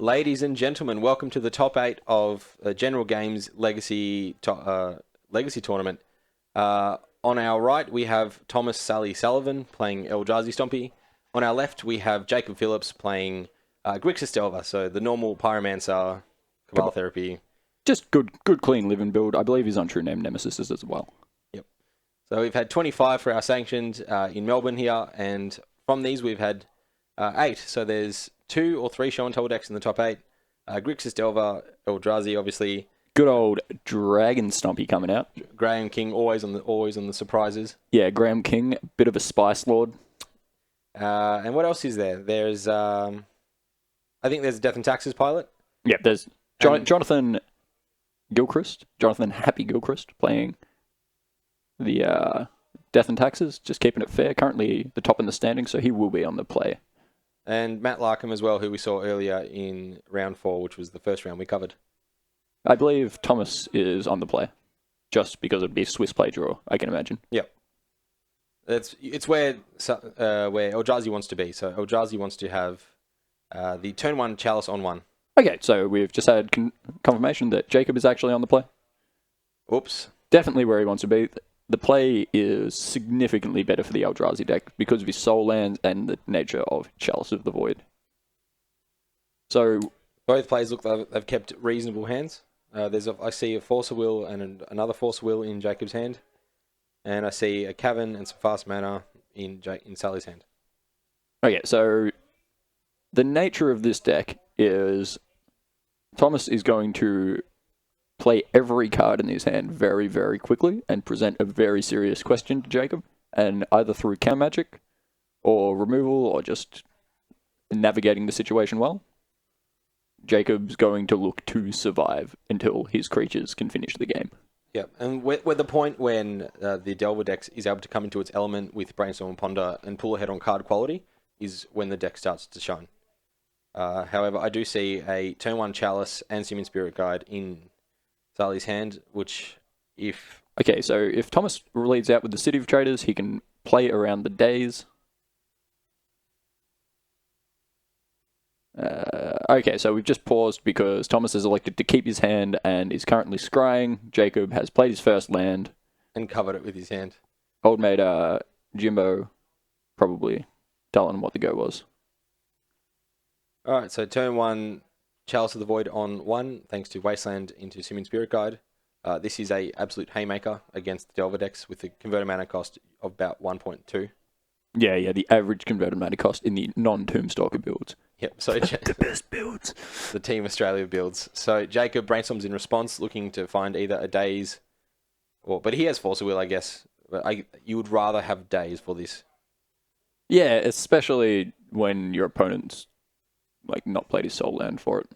Ladies and gentlemen, welcome to the top 8 of General Games Legacy Tournament. On our right, we have Thomas Sully Sullivan playing Eldrazi Stompy. On our left, we have Jacob Phillips playing Grixis Delver, so the normal Pyromancer, Cabal Therapy. Just good, clean living build. I believe he's on True Name Nemesis as well. Yep. So we've had 25 for our sanctioned in Melbourne here, and from these we've had 8. So there's 2 or 3 show and tell decks in the top 8. Grixis Delver, Eldrazi, obviously. Good old Dragon Stompy coming out. Graham King always on the surprises. Yeah, Graham King, bit of a Spice Lord. And what else is there? There's I think there's a Death and Taxes pilot. Yeah, there's Jonathan Gilchrist, Jonathan Happy Gilchrist playing the Death and Taxes, just keeping it fair. Currently the top in the standing, so he will be on the play. And Matt Larkham as well, who we saw earlier in round 4, which was the first round we covered. I believe Thomas is on the play, just because it'd be a Swiss play draw, I can imagine. Yep. It's where Eldrazi wants to be. So Eldrazi wants to have the turn 1 Chalice on 1. Okay, so we've just had confirmation that Jacob is actually on the play. Oops. Definitely where he wants to be. The play is significantly better for the Eldrazi deck because of his soul lands and the nature of Chalice of the Void. So both players look like they've kept reasonable hands. I see a Force of Will and another Force of Will in Jacob's hand, and I see a Cavern and some fast mana in Sally's hand. Okay, so the nature of this deck is Thomas is going to play every card in his hand very, very quickly and present a very serious question to Jacob, and either through counter magic or removal or just navigating the situation well, Jacob's going to look to survive until his creatures can finish the game. Yeah, and we're the point when the Delver deck is able to come into its element with Brainstorm and Ponder and pull ahead on card quality is when the deck starts to shine. However, I do see a turn 1 Chalice and Simian Spirit Guide in Sally's hand, which if... Okay, so if Thomas leads out with the City of Traders, he can play around the days. Okay, so we've just paused because Thomas has elected to keep his hand and is currently scrying. Jacob has played his first land. And covered it with his hand. Old mate Jimbo probably telling him what the go was. Alright, so turn 1 Chalice of the Void on 1, thanks to Wasteland into Simian Spirit Guide. This is a absolute haymaker against the Delver decks with a converted mana cost of about 1.2. Yeah, the average converted mana cost in the non-Tombstalker builds. Yep, so the best builds. The Team Australia builds. So Jacob brainstorms in response, looking to find either a Daze, but he has Force of Will, I guess. But you would rather have Daze for this. Yeah, especially when your opponent's not played his soul land for it.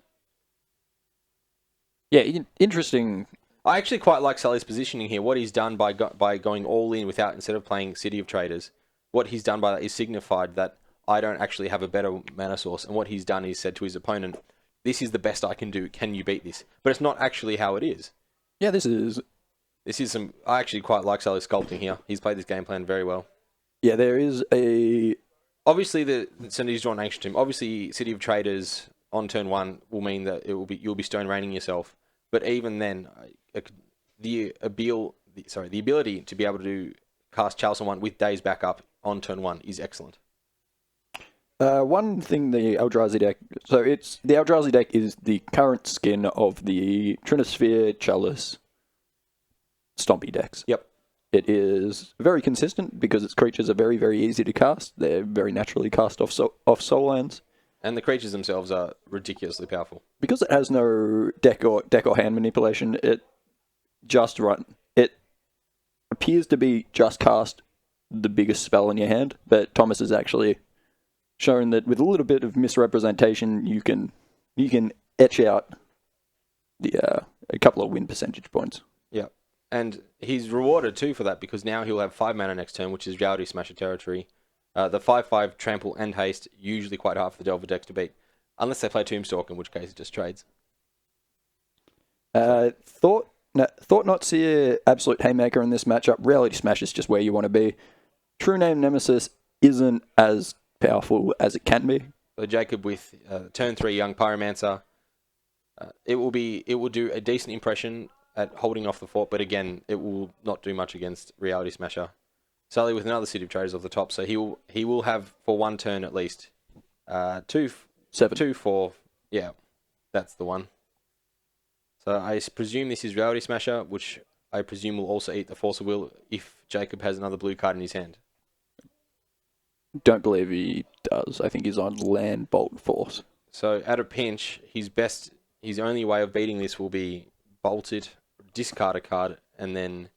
Yeah, interesting. I actually quite like Sully's positioning here. What he's done by going all in instead of playing City of Traders, what he's done by that is signified that I don't actually have a better mana source. And what he's done is said to his opponent, this is the best I can do. Can you beat this? But it's not actually how it is. Yeah, this is some... I actually quite like Sully's sculpting here. He's played this game plan very well. Yeah, there is a... Obviously, he's drawn Ancient Tomb. Obviously, City of Traders on turn 1 will mean that you'll be stone raining yourself. But even then, the ability to be able to cast Chalice on 1 with Daze back up on turn 1 is excellent. One thing the Eldrazi deck... So the Eldrazi deck is the current skin of the Trinisphere, Chalice, Stompy decks. Yep. It is very consistent because its creatures are very, very easy to cast. They're very naturally cast off soul lands. And the creatures themselves are ridiculously powerful. Because it has no deck or hand manipulation, it appears to be just cast the biggest spell in your hand, but Thomas has actually shown that with a little bit of misrepresentation, you can etch out a couple of win percentage points. Yeah. And he's rewarded too for that because now he'll have 5 mana next turn, which is Reality Smasher territory. The 5/5 trample and haste, usually quite hard for the Delver decks to beat. Unless they play Tombstalk, in which case it just trades. Thought not see an absolute haymaker in this matchup. Reality Smash is just where you want to be. True Name Nemesis isn't as powerful as it can be. So Jacob with turn 3 Young Pyromancer. It will do a decent impression at holding off the fort, but again, it will not do much against Reality Smasher. Sully with another City of Traders off the top, so he will have for one turn at least 7. 2, 4. Yeah, that's the one. So I presume this is Reality Smasher, which I presume will also eat the Force of Will if Jacob has another blue card in his hand. Don't believe he does. I think he's on Land Bolt Force. So at a pinch, his only way of beating this will be bolt it, discard a card, and then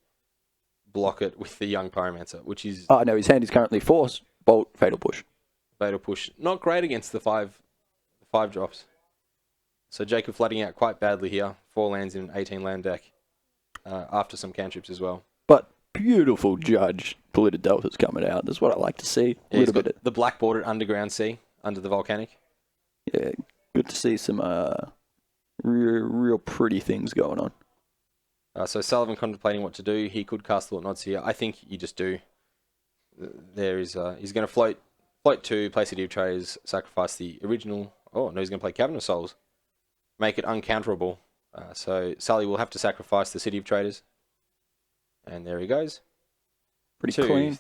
block it with the Young Pyromancer, which is... Oh, no, his hand is currently Force, Bolt, Fatal Push. Fatal Push. Not great against the 5 drops. So Jacob flooding out quite badly here. 4 lands in an 18 land deck. After some cantrips as well. But beautiful Judge Polluted Deltas coming out. That's what I like to see. Yeah, he's got the black bordered Underground Sea under the Volcanic. Yeah, good to see some real pretty things going on. So Sullivan contemplating what to do. He could cast Thought Nods here. I think you just do. There is he's going to float 2, play City of Traders, sacrifice the original. Oh no, he's going to play Cavern of Souls, make it uncounterable. So Sully will have to sacrifice the City of Traders, and there he goes. Pretty 2, clean.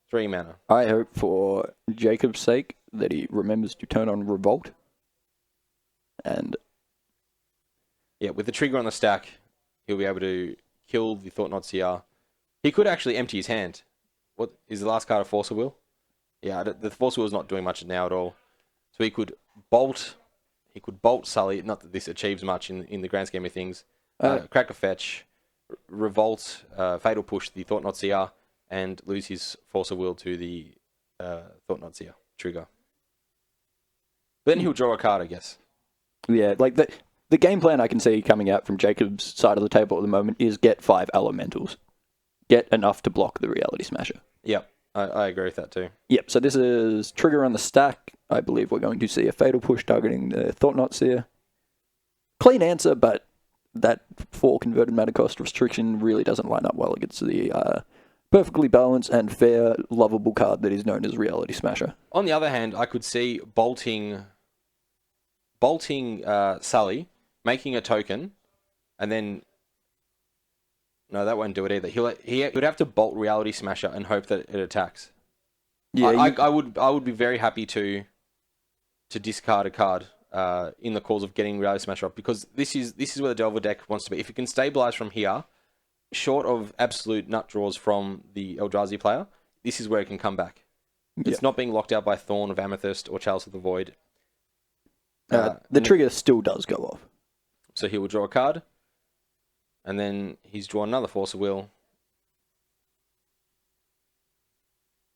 3 mana. I hope for Jacob's sake that he remembers to turn on Revolt. And yeah, with the trigger on the stack, he'll be able to kill the Thought Knot CR. He could actually empty his hand. What is the last card of Force of Will? Yeah, the Force of Will is not doing much now at all. So he could bolt Sully. Not that this achieves much in the grand scheme of things. Crack a fetch, revolt, fatal push the Thought Knot CR, and lose his Force of Will to the Thought Knot CR trigger. Then he'll draw a card, I guess. yeah, like the game plan I can see coming out from Jacob's side of the table at the moment is get 5 elementals. Get enough to block the Reality Smasher. Yep, I agree with that too. Yep, so this is trigger on the stack. I believe we're going to see a fatal push targeting the Thought Knots here. Clean answer, but that 4 converted mana cost restriction really doesn't line up well against the perfectly balanced and fair, lovable card that is known as Reality Smasher. On the other hand, I could see bolting Sully, making a token, and then... No, that won't do it either. He would have to bolt Reality Smasher and hope that it attacks. Yeah, I would be very happy to discard a card in the cause of getting Reality Smasher up, because this is where the Delver deck wants to be. If it can stabilize from here, short of absolute nut draws from the Eldrazi player, this is where it can come back. It's not being locked out by Thorn of Amethyst or Chalice of the Void. The trigger still does go off. So he will draw a card. And then he's drawn another Force of Will.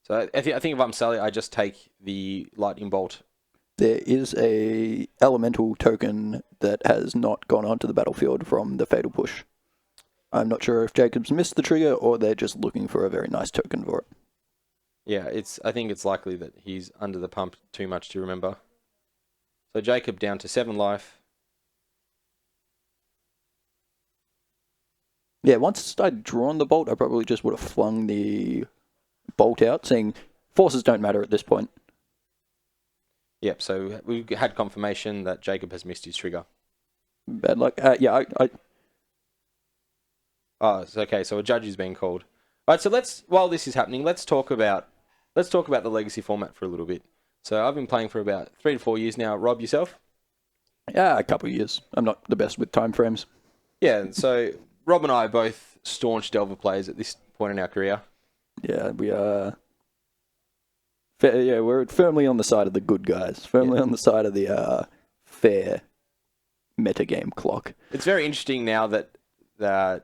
So I think if I'm Sully, I just take the Lightning Bolt. There is a elemental token that has not gone onto the battlefield from the Fatal Push. I'm not sure if Jacob's missed the trigger or they're just looking for a very nice token for it. Yeah, I think it's likely that he's under the pump too much to remember. So Jacob down to 7 life. Yeah, once I'd drawn the bolt, I probably just would have flung the bolt out, saying forces don't matter at this point. Yep, so we had confirmation that Jacob has missed his trigger. Bad luck. Yeah, Oh, it's okay, so a judge is being called. Alright, so while this is happening, let's talk about the legacy format for a little bit. So I've been playing for about 3 to 4 years now. Rob, yourself? Yeah, a couple of years. I'm not the best with time frames. Yeah, so Rob and I are both staunch Delver players at this point in our career. Yeah, we are. Yeah, we're firmly on the side of the good guys. Firmly on the side of the fair metagame clock. It's very interesting now that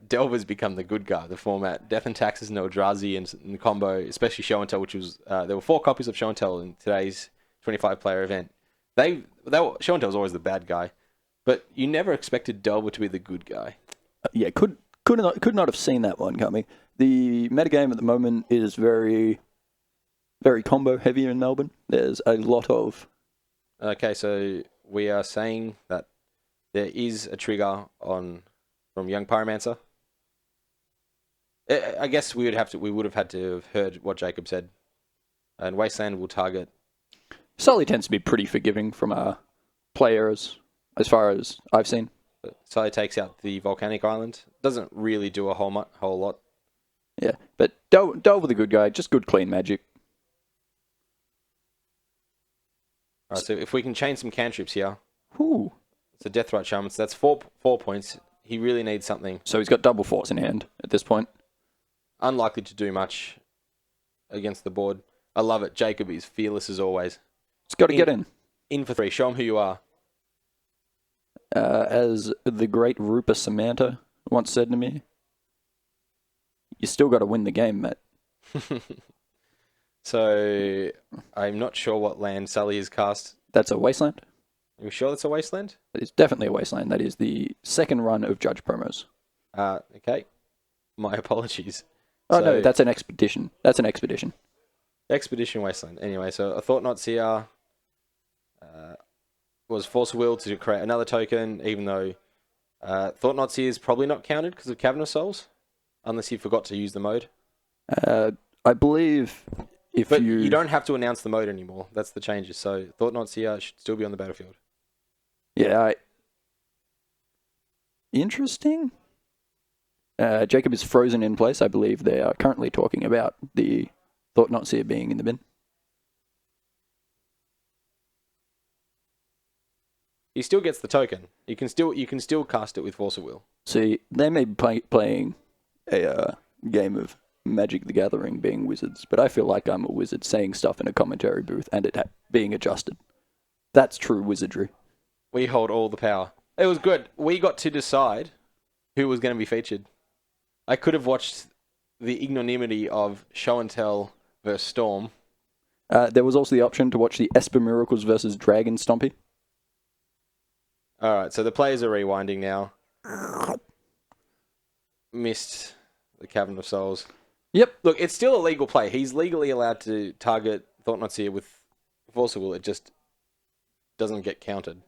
Delver's become the good guy. The format, Death and Taxes and Eldrazi and the combo, especially Show and Tell, which was there were 4 copies of Show and Tell in today's 25-player event. Show and Tell was always the bad guy, but you never expected Delver to be the good guy. Yeah, could not have seen that one coming. The metagame at the moment is very, very combo heavy in Melbourne. There's a lot of... Okay, so we are saying that there is a trigger from Young Pyromancer. I guess we would have had to have heard what Jacob said. And Wasteland will target Sully tends to be pretty forgiving from players, as far as I've seen. So he takes out the volcanic island. Doesn't really do a whole lot. Yeah, but Delver the good guy, just good clean magic. All right, so if we can chain some cantrips here, Ooh. it's a Deathrite Shaman. So that's four points. He really needs something. So he's got double force in hand at this point. Unlikely to do much against the board. I love it. Jacob is fearless as always. It's got to get in. In for 3. Show him who you are. As the great Rupa Samantha once said to me, you still got to win the game, mate. So, I'm not sure what land Sully has cast. That's a wasteland. Are you sure that's a wasteland? That is definitely a wasteland. That is the second run of Judge promos. Okay. My apologies. Oh, no, that's an expedition. That's an expedition. Expedition Wasteland. Anyway, so a Thought Not Seer was Force of Will to create another token, even though Thought Not Seer is probably not counted because of Cavern of Souls, unless you forgot to use the mode. I believe But you don't have to announce the mode anymore. That's the changes. So Thought Not Seer should still be on the battlefield. Yeah. Interesting. Jacob is frozen in place. I believe they are currently talking about the Thought Not Seer being in the bin. He still gets the token. You can still cast it with Force of Will. See, they may be playing a game of Magic the Gathering being wizards, but I feel like I'm a wizard saying stuff in a commentary booth and it being adjusted. That's true wizardry. We hold all the power. It was good. We got to decide who was going to be featured. I could have watched the ignominy of Show and Tell versus Storm. There was also the option to watch the Esper Miracles versus Dragon Stompy. Alright, so the players are rewinding now. Missed the Cavern of Souls. Yep. Look, it's still a legal play. He's legally allowed to target Thought Not Seer with Force of Will. It just doesn't get counted.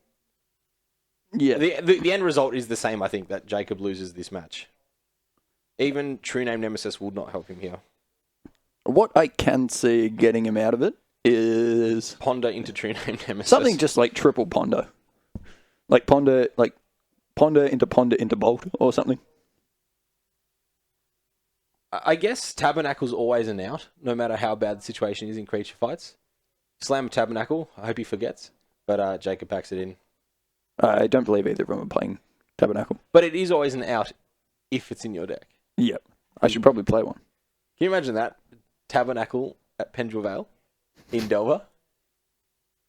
Yeah. The end result is the same, I think, that Jacob loses this match. Even True Name Nemesis would not help him here. What I can see getting him out of it is Ponder into True Name Nemesis. something just like triple Ponder. Like Ponder into Bolt or something. I guess Tabernacle's always an out, no matter how bad the situation is in creature fights. Slam a Tabernacle, I hope he forgets, but Jacob packs it in. I don't believe either of them are playing Tabernacle. But it is always an out if it's in your deck. Yep. I should probably play one. Can you imagine that? Tabernacle at Pendrell Vale in Delver?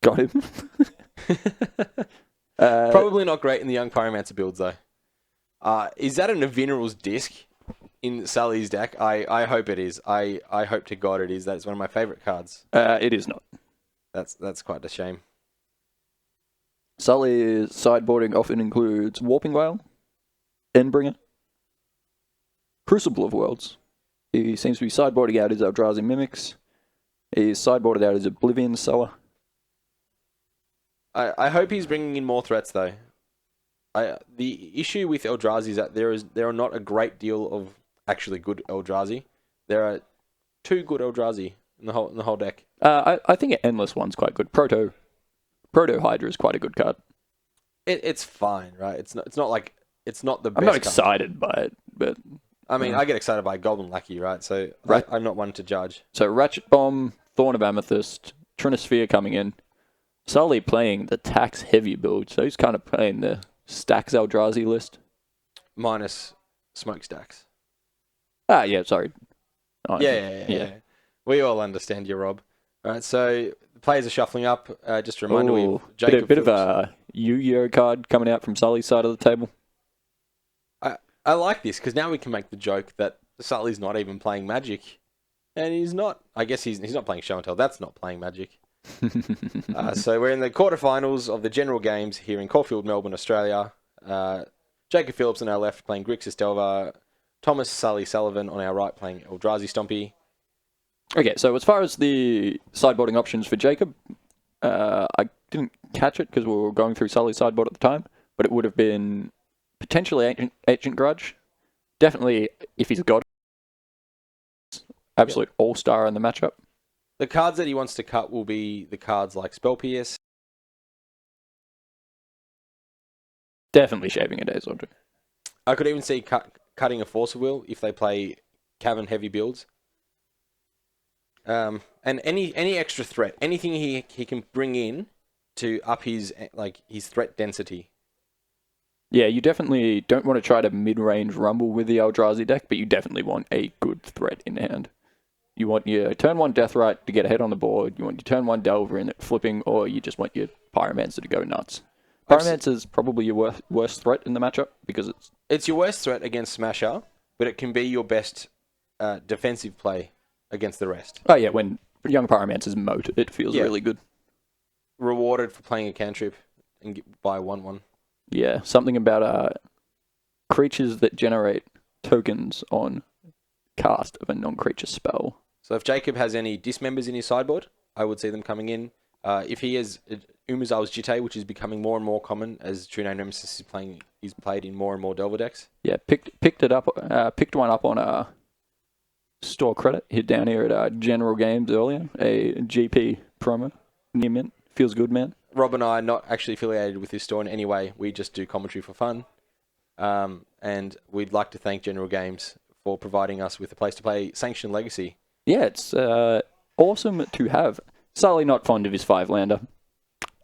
Got him. Probably not great in the Young Pyromancer builds, though. Is that an Avineral's Disc in Sully's deck? I hope it is. I hope to God it is. That is one of my favourite cards. It is not. That's quite a shame. Sully's sideboarding often includes Warping Whale, Endbringer, Crucible of Worlds. He seems to be sideboarding out his Eldrazi Mimics. He's sideboarded out his Oblivion Sower. I hope he's bringing in more threats, though. The issue with Eldrazi is that there are not a great deal of actually good Eldrazi. There are 2 good Eldrazi in the whole deck. I think an Endless one's quite good. Proto Hydra is quite a good card. It's fine, right? It's not like it's not the best. I'm not card. excited by it, but I mean, I get excited by Goblin Lackey, right? So Right. I'm not one to judge. So Ratchet Bomb, Thorn of Amethyst, Trinisphere coming in. Sully playing the tax heavy build, so he's kind of playing the Stacks Eldrazi list. Minus Smokestacks. Yeah, sorry. Oh, Yeah. We all understand you, Rob. All right, so the players are shuffling up. Just a reminder, we've Jacob bit of a Yu-Gi-Oh card coming out from Sully's side of the table. I like this because now we can make the joke that Sully's not even playing Magic, and he's not. I guess he's not playing Show and Tell. That's not playing Magic. So we're in the quarterfinals of the general games here in Caulfield, Melbourne, Australia. Jacob Phillips on our left playing Grixis Delver. Thomas Sully Sullivan on our right playing Eldrazi Stompy. Okay, so as far as the sideboarding options for Jacob, I didn't catch it because we were going through Sully's sideboard at the time, but it would have been potentially Ancient Grudge. Definitely, if he's a god, absolute all-star in the matchup. The cards that he wants to cut will be the cards like Spell Pierce. Definitely shaving a Daze Logic. I could even see cutting a Force of Will if they play Cavern heavy builds. And any extra threat, anything he can bring in to up his threat density. Yeah, you definitely don't want to try to mid-range rumble with the Eldrazi deck, but you definitely want a good threat in hand. You want your turn 1 Deathrite to get ahead on the board, you want your turn 1 Delver in it flipping, or you just want your Pyromancer to go nuts. Pyromancer is probably your worst threat in the matchup, because it's your worst threat against Smasher, but it can be your best defensive play against the rest. Oh yeah, when young Pyromancer's moat, it feels really good. Rewarded for playing a cantrip and buy 1/1. Yeah, something about creatures that generate tokens on cast of a non-creature spell. So if Jacob has any dismembers in his sideboard, I would see them coming in. If he has Umazal's Jitte, which is becoming more and more common as True Name Nemesis is played in more and more Delver decks. Yeah, picked one up on store credit. Hit down here at General Games earlier. A GP promo near mint. Feels good, man. Rob and I are not actually affiliated with this store in any way. We just do commentary for fun. And we'd like to thank General Games for providing us with a place to play Sanctioned Legacy. Yeah, it's awesome to have. Sully not fond of his 5-lander.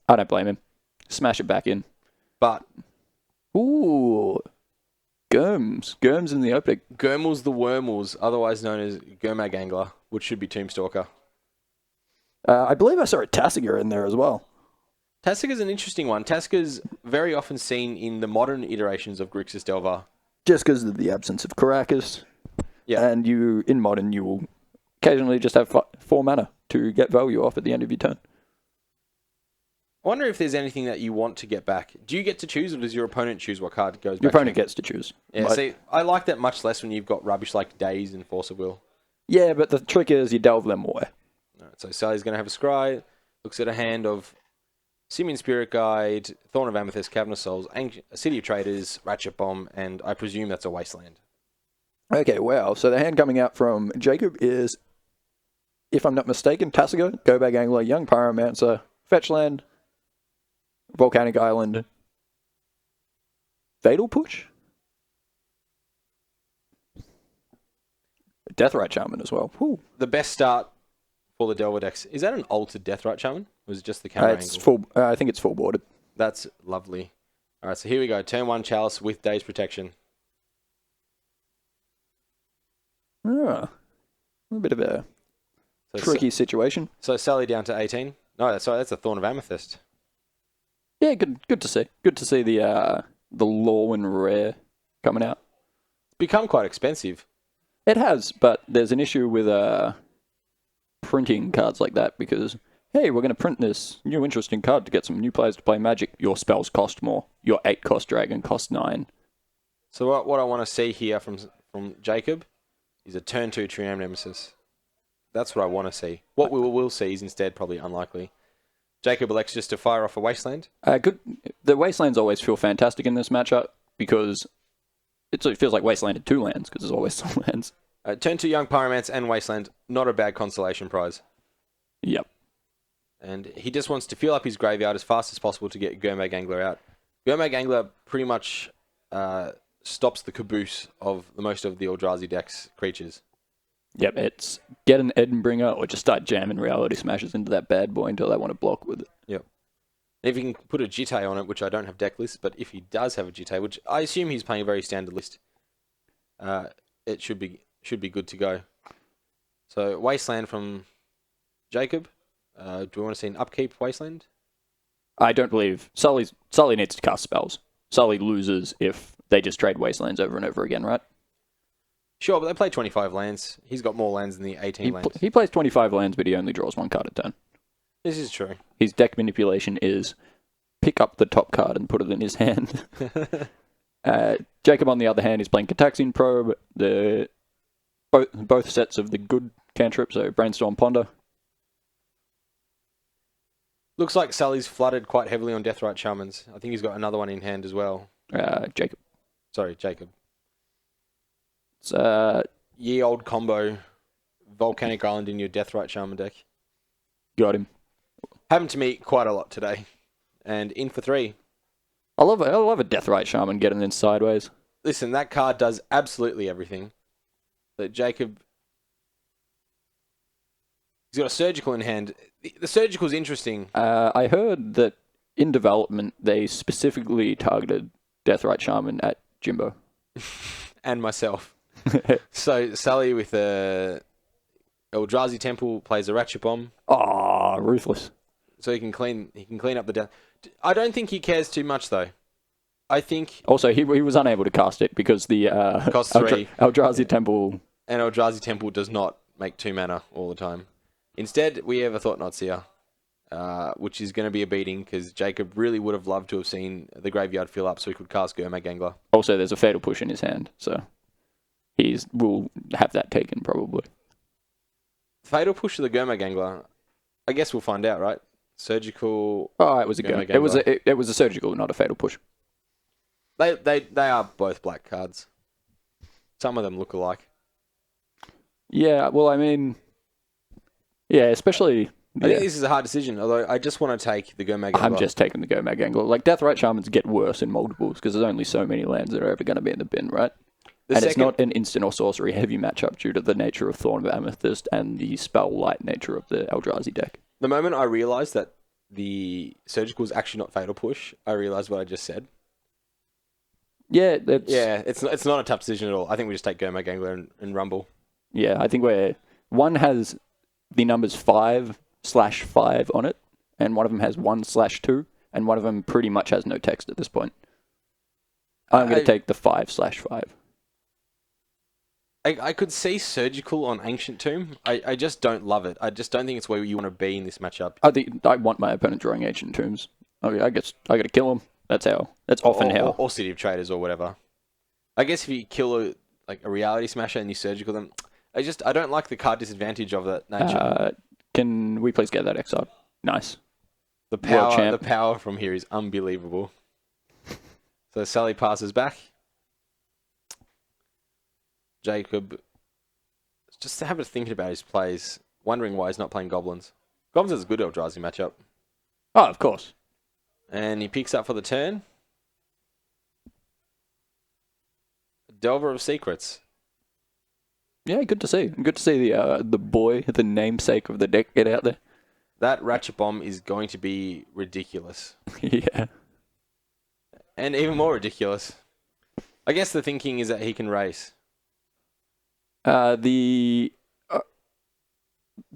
I don't blame him. Smash it back in. But... Ooh. Germs in the opening. Gurmels the Wormels, otherwise known as Gurmag Angler, which should be Tombstalker. I believe I saw a Tasigur in there as well. Tasigar's an interesting one. Tasigar's very often seen in the modern iterations of Grixis Delver. Just because of the absence of Caracas. Yeah. And in modern, you will occasionally just have 4 mana to get value off at the end of your turn. I wonder if there's anything that you want to get back. Do you get to choose, or does your opponent choose what card goes back? Your opponent gets to choose. Yeah, see, I like that much less when you've got rubbish like Daze and Force of Will. Yeah, but the trick is you delve them away. Alright, so Sally's going to have a scry, looks at a hand of Simian Spirit Guide, Thorn of Amethyst, Cavern of Souls, City of Traders, Ratchet Bomb, and I presume that's a Wasteland. Okay, wow. So the hand coming out from Jacob is, if I'm not mistaken, Tasigur, Go Bag Angler, Young Pyromancer, Fetchland, Volcanic Island, Fatal Push? Deathrite Shaman as well. Whew. The best start for the Delver decks. Is that an altered Deathrite Shaman? Or is it just the camera angle? I think it's full boarded. That's lovely. Alright, so here we go. Turn 1 Chalice with Daze Protection. A bit of a tricky situation. So Sally down to 18. No, sorry, that's a Thorn of Amethyst. Yeah, good to see. Good to see the Lorwyn rare coming out. It's become quite expensive. It has, but there's an issue with printing cards like that because, hey, we're going to print this new interesting card to get some new players to play Magic. Your spells cost more. Your 8-cost dragon costs 9. So what I want to see here from Jacob is a turn 2 True Name Nemesis. That's what I want to see. What we will see is instead probably unlikely. Jacob elects just to fire off a Wasteland. Good. The Wastelands always feel fantastic in this matchup because it feels like Wasteland at 2 lands because there's always some lands. Turn 2 Young Pyromancer and Wasteland, not a bad consolation prize. Yep. And he just wants to fill up his graveyard as fast as possible to get Gurmag Angler out. Gurmag Angler pretty much stops the caboose of most of the Eldrazi deck's creatures. Yep, it's get an Edinbringer or just start jamming Reality Smashers into that bad boy until they want to block with it. Yep. If he can put a Jitte on it, which I don't have deck lists, but if he does have a Jitte, which I assume he's playing a very standard list, it should be good to go. So Wasteland from Jacob. Do we want to see an upkeep Wasteland? I don't believe Sully needs to cast spells. Sully loses if they just trade Wastelands over and over again, right? Sure, but they play 25 lands. He's got more lands than the 18 lands. He plays 25 lands, but he only draws 1 card a turn. This is true. His deck manipulation is pick up the top card and put it in his hand. Jacob, on the other hand, is playing Cataxian Probe, both sets of the good cantrip, so Brainstorm, Ponder. Looks like Sully's flooded quite heavily on Deathrite Shamans. I think he's got another one in hand as well. Jacob. Sorry, Jacob. It's Ye old combo. Volcanic Island in your Deathrite Shaman deck. Got him. Happened to me quite a lot today. And in for 3. I love a Deathrite Shaman getting in sideways. Listen, that card does absolutely everything. But Jacob... He's got a Surgical in hand. The Surgical's interesting. I heard that in development, they specifically targeted Deathrite Shaman at Jimbo. And myself. So, Sully with a Eldrazi Temple plays a Ratchet Bomb. Ah, ruthless. So he can clean up the death. I don't think he cares too much, though. I think... Also, he was unable to cast it because the cost 3. Eldrazi Temple... And Eldrazi Temple does not make 2 mana all the time. Instead, we have a Thought-Knot Seer, which is going to be a beating because Jacob really would have loved to have seen the graveyard fill up so he could cast Gurmag Angler. Also, there's a Fatal Push in his hand, so will have that taken probably. Fatal Push to the Gurmag Angler. I guess we'll find out, right? Surgical. Oh, it was a Gurmag. It was a surgical, not a Fatal Push. They are both black cards. Some of them look alike. Yeah, well, I mean, yeah, especially. I think this is a hard decision, although I just want to take the Gurmag Angler. I'm just taking the Gurmag Angler. Like, Deathrite Shamans get worse in multiples because there's only so many lands that are ever going to be in the bin, right? It's not an instant or sorcery heavy matchup due to the nature of Thorn of Amethyst and the spell light nature of the Eldrazi deck. The moment I realised that the Surgical is actually not Fatal Push, I realised what I just said. Yeah, it's not a tough decision at all. I think we just take Gurmag Angler and Rumble. Yeah, I think one has the numbers 5/5 on it, and one of them has 1/2, and one of them pretty much has no text at this point. I'm going to take the 5/5. I could see Surgical on Ancient Tomb. I just don't love it. I just don't think it's where you want to be in this matchup. I want my opponent drawing Ancient Tombs. I got to kill him. That's often how. Or City of Traders or whatever. I guess if you kill a Reality Smasher and you Surgical them, I don't like the card disadvantage of that nature. Can we please get that exiled? Nice. The power from here is unbelievable. So Sully passes back. Jacob just having to think about his plays, wondering why he's not playing Goblins. Goblins is a good Eldrazi matchup. Oh, of course. And he picks up for the turn. Delver of Secrets. Yeah, good to see. Good to see the boy, the namesake of the deck, get out there. That Ratchet Bomb is going to be ridiculous. Yeah. And even more ridiculous. I guess the thinking is that he can race. The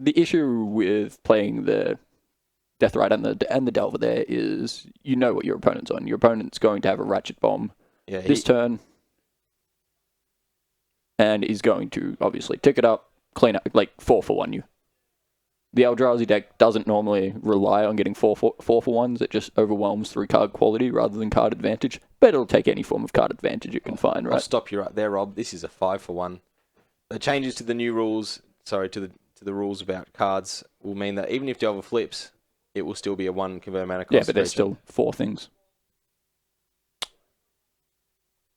issue with playing the Deathrite and the Delver there is you know what your opponent's on. Your opponent's going to have a Ratchet Bomb this turn, and he's going to obviously tick it up, clean up, like 4-for-1 you. The Eldrazi deck doesn't normally rely on getting 4-for-1s. It just overwhelms through card quality rather than card advantage. But it'll take any form of card advantage it can find, right? I'll stop you right there, Rob. This is a 5-for-1. The changes to the new rules, to the rules about cards, will mean that even if Delver flips, it will still be a 1 convert mana cost. Yeah, but there's still 4 things.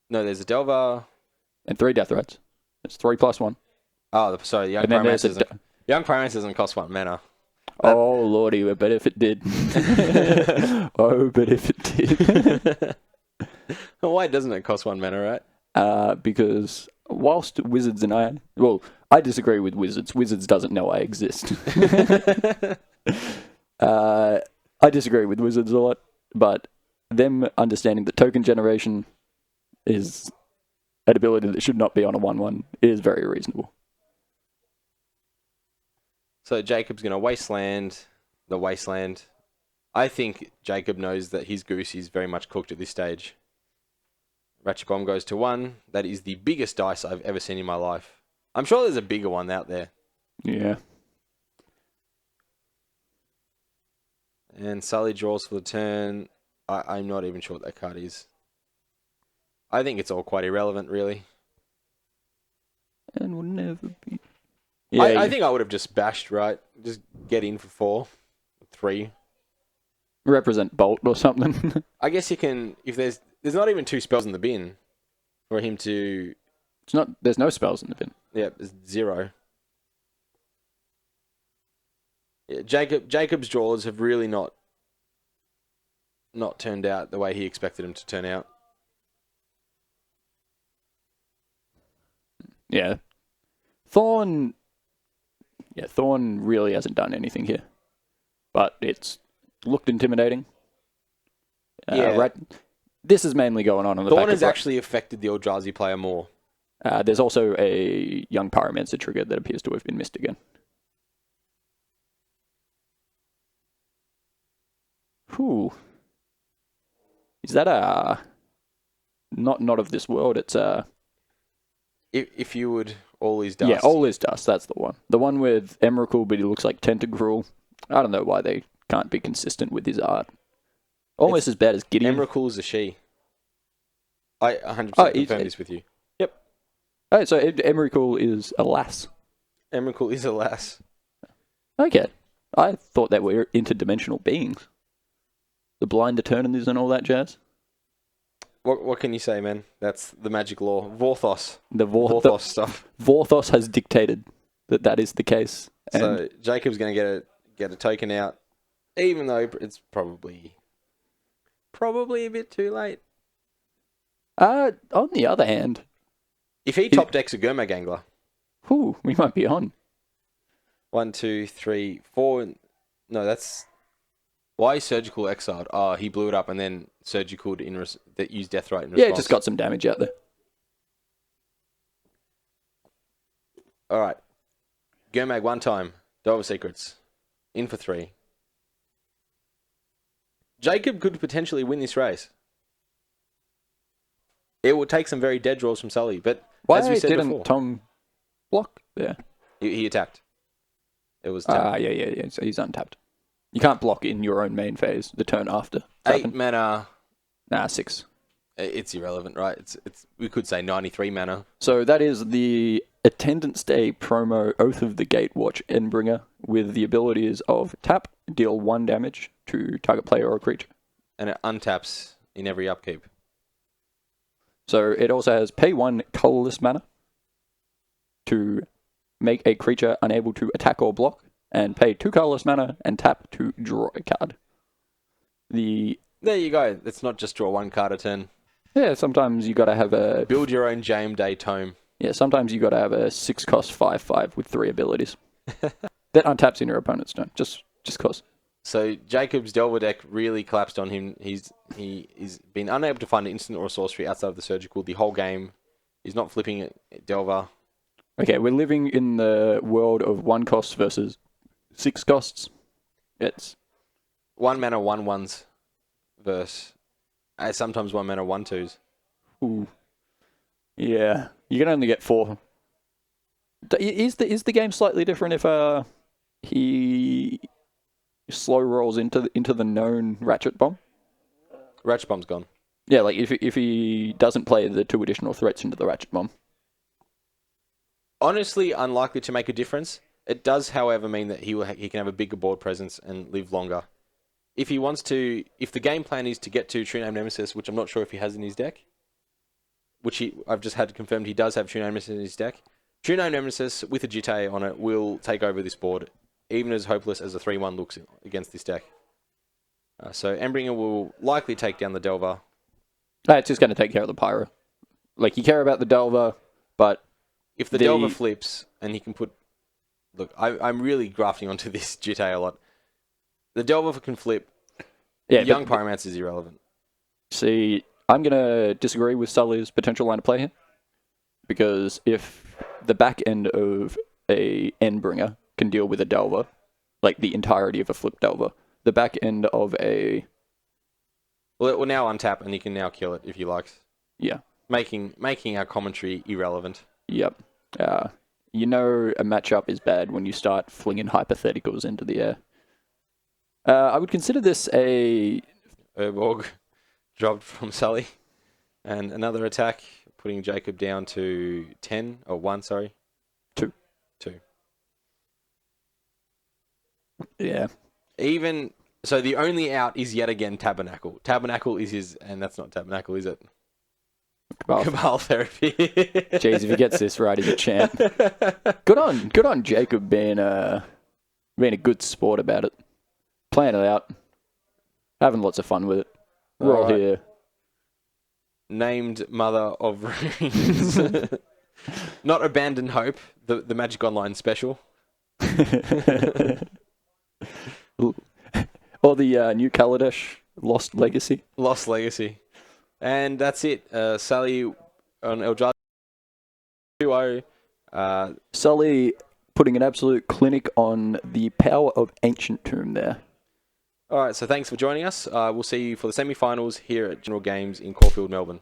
No, there's a Delver. And 3 Deathrites. It's 3+1. Oh, sorry, the Young Pyromancer doesn't cost 1 mana. Oh, lordy, I bet if it did. Oh, but if it did. Why doesn't it cost 1 mana, right? Because whilst Wizards and I disagree with Wizards. Wizards doesn't know I exist. I disagree with Wizards a lot, but them understanding that token generation is an ability that should not be on a 1/1 is very reasonable. So Jacob's going to Wasteland the Wasteland. I think Jacob knows that his goose is very much cooked at this stage. Ratchet Bomb goes to 1. That is the biggest dice I've ever seen in my life. I'm sure there's a bigger one out there. Yeah. And Sully draws for the turn. I'm not even sure what that card is. I think it's all quite irrelevant, really. And will never be... Yeah, I think I would have just bashed, right? Just get in for 4, 3. Represent Bolt or something. I guess you can... If there's not even 2 spells in the bin for him to... There's no spells in the bin. Yeah, there's 0. Yeah, Jacob's draws have really not turned out the way he expected them to turn out. Yeah. Thorn really hasn't done anything here. But it's looked intimidating. Yeah. Right. This is mainly going on the Thorn back has of actually affected the Eldrazi player more. there's also a young Pyromancer trigger that appears to have been missed again. Whew. Is that a... Not of this world, it's a... If you would, All Is Dust. Yeah, All Is Dust, that's the one. The one with Emrakul, but he looks like Tentacruel. I don't know why they can't be consistent with his art. Almost as bad as Gideon. Emrakul is a she. I 100% confirm this with you. Yep. Oh, so Emrakul is a lass. Emrakul is a lass. Okay. I thought they were interdimensional beings. The blind eternities and all that jazz. What can you say, man? That's the magic law. Vorthos. The Vorthos stuff. Vorthos has dictated that is the case. So Jacob's going to get a token out, even though it's probably a bit too late. On the other hand... If he top decks a Gurmag Angler... Whew, we might be on. 1, 2, 3, 4... No, that's... Why is Surgical exiled? Oh, he blew it up and then Surgical that used Deathrite in response. Yeah, it just got some damage out there. Alright. Gurmag one time. Delver Secrets. In for 3. Jacob could potentially win this race. It would take some very dead draws from Sully, but why as we said didn't before, Tom block there? He attacked. It was tapped. Yeah. So he's untapped. You can't block in your own main phase the turn after. 8 mana. 6. It's irrelevant, right? It's we could say 93 mana. So that is the Attendance Day promo Oath of the Gatewatch Endbringer with the abilities of tap, deal 1 damage to target player or creature. And it untaps in every upkeep. So it also has pay 1 colorless mana to make a creature unable to attack or block, and pay 2 colorless mana and tap to draw a card. There you go. It's not just draw 1 card a turn. Yeah, sometimes you gotta have a... Build your own Jame Day Tome. Yeah, sometimes you gotta have a 6-cost 5/5 with 3 abilities. That untaps in your opponent's turn, just cause. So Jacob's Delver deck really collapsed on him. He's been unable to find an instant or a sorcery outside of the Surgical the whole game. He's not flipping it Delver. Okay, we're living in the world of 1 cost versus 6 costs. It's 1 mana 1/1s versus sometimes 1 mana 1/2s. Ooh. Yeah, you can only get 4. Is the game slightly different if he slow rolls into the known Ratchet Bomb? Ratchet Bomb's gone. Yeah, like if he doesn't play the 2 additional threats into the Ratchet Bomb. Honestly, unlikely to make a difference. It does, however, mean that he can have a bigger board presence and live longer. If he wants to, if the game plan is to get to True Name Nemesis, which I'm not sure if he has in his deck, which I've just had confirmed he does have True Name Nemesis in his deck. True Name Nemesis with a Jitte on it will take over this board, even as hopeless as a 3/1 looks against this deck. So Endbringer will likely take down the Delver. It's just going to take care of the Pyro. Like, you care about the Delver, but... If the Delver flips, and he can put... Look, I'm really grafting onto this Jitte a lot. The Delver can flip. Yeah, young Pyromancer is irrelevant. See, I'm going to disagree with Sully's potential line of play here. Because if the back end of a Endbringer can deal with a Delver, like the entirety of a flip Delver, the back end of a... Well, it will now untap, and he can now kill it if he likes. Yeah. Making our commentary irrelevant. Yep. You know a matchup is bad when you start flinging hypotheticals into the air. I would consider this a... Urborg dropped from Sully. And another attack, putting Jacob down to 10, or 1, sorry. 2. Yeah. So the only out is yet again Tabernacle. Tabernacle is his... And that's not Tabernacle, is it? Cabal Therapy. Jeez, if he gets this right, he's a champ. Good on Jacob being being a good sport about it, playing it out, having lots of fun with it. We're all Alright. here. Named Mother of Runes. Not Abandon Hope, the Magic Online special. Or the New Kaladesh Lost Legacy. Lost Legacy. And that's it. Sully on Eldrazi 2-0. Sully putting an absolute clinic on the power of Ancient Tomb there. All right, so thanks for joining us. We'll see you for the semi-finals here at General Games in Caulfield, Melbourne.